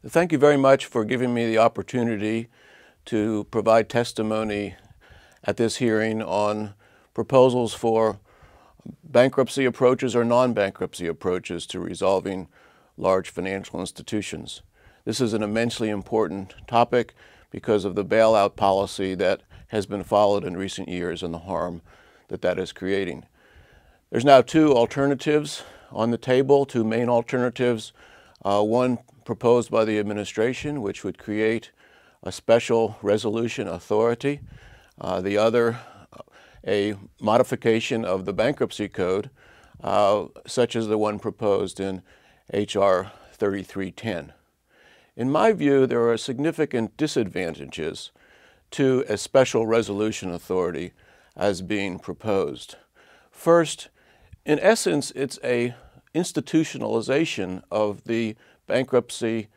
Thank you very much for giving me the opportunity to provide testimony at this hearing on proposals for bankruptcy approaches or non-bankruptcy approaches to resolving large financial institutions. This is an immensely important topic because of the bailout policy that has been followed in recent years and the harm that that is creating. There's now two alternatives on the table, two main alternatives. One proposed by the administration, which would create a special resolution authority. The other, a modification of the bankruptcy code, such as the one proposed in H.R. 3310. In my view, there are significant disadvantages to a special resolution authority as being proposed. First, in essence, it's a institutionalization of the bankruptcy,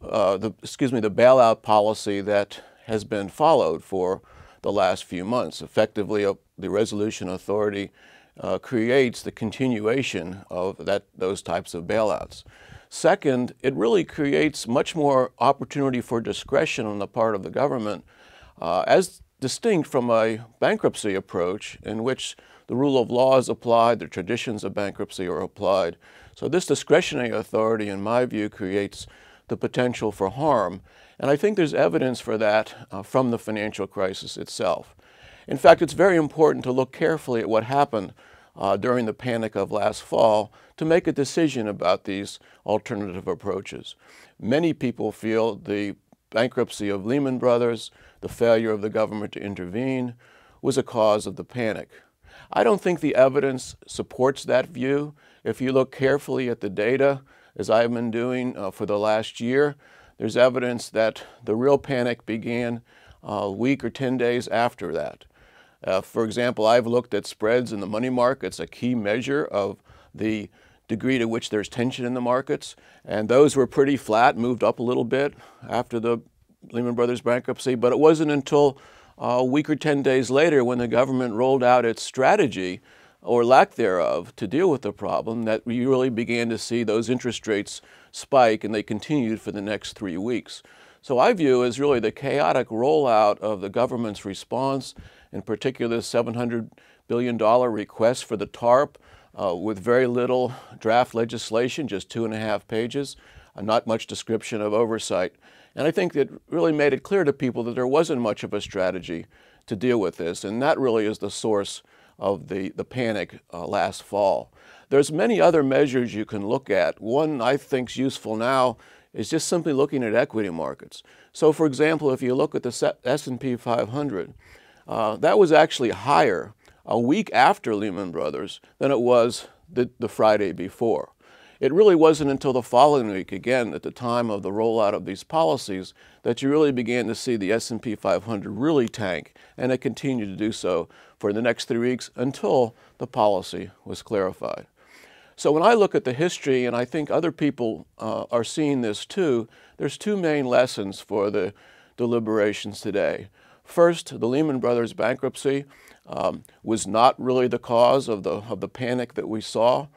the bailout policy that has been followed for the last few months. Effectively, the resolution authority creates the continuation of those types of bailouts. Second, it really creates much more opportunity for discretion on the part of the government, as distinct from a bankruptcy approach in which the rule of law is applied, the traditions of bankruptcy are applied. So this discretionary authority, in my view, creates the potential for harm. And I think there's evidence for that from the financial crisis itself. In fact, it's very important to look carefully at what happened during the panic of last fall to make a decision about these alternative approaches. Many people feel the bankruptcy of Lehman Brothers, the failure of the government to intervene, was a cause of the panic. I don't think the evidence supports that view. If you look carefully at the data, as I've been doing for the last year, there's evidence that the real panic began a week or 10 days after that. For example, I've looked at spreads in the money markets, a key measure of the degree to which there's tension in the markets, and those were pretty flat, moved up a little bit after the Lehman Brothers bankruptcy, but it wasn't until a week or 10 days later when the government rolled out its strategy, or lack thereof, to deal with the problem that we really began to see those interest rates spike, and they continued for the next 3 weeks. So I view as really the chaotic rollout of the government's response, in particular the $700 billion request for the TARP, with very little draft legislation, just 2.5 pages, not much description of oversight. And I think it really made it clear to people that there wasn't much of a strategy to deal with this, and that really is the source of the panic last fall. There's many other measures you can look at. One I think is useful now is just simply looking at equity markets. So for example, if you look at the S&P 500, that was actually higher a week after Lehman Brothers than it was the Friday before. It really wasn't until the following week, again, at the time of the rollout of these policies, that you really began to see the S&P 500 really tank, and it continued to do so for the next 3 weeks until the policy was clarified. So when I look at the history, and I think other people are seeing this too, there's two main lessons for the deliberations today. First, the Lehman Brothers bankruptcy was not really the cause of the panic that we saw.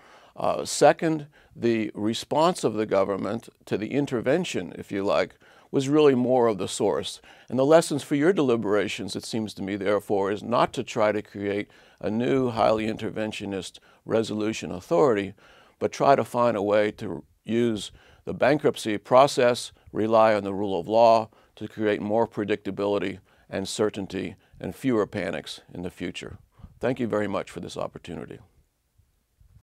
Second, the response of the government to the intervention, if you like, was really more of the source. And the lessons for your deliberations, it seems to me, therefore, is not to try to create a new, highly interventionist resolution authority, but try to find a way to use the bankruptcy process, rely on the rule of law to create more predictability and certainty and fewer panics in the future. Thank you very much for this opportunity.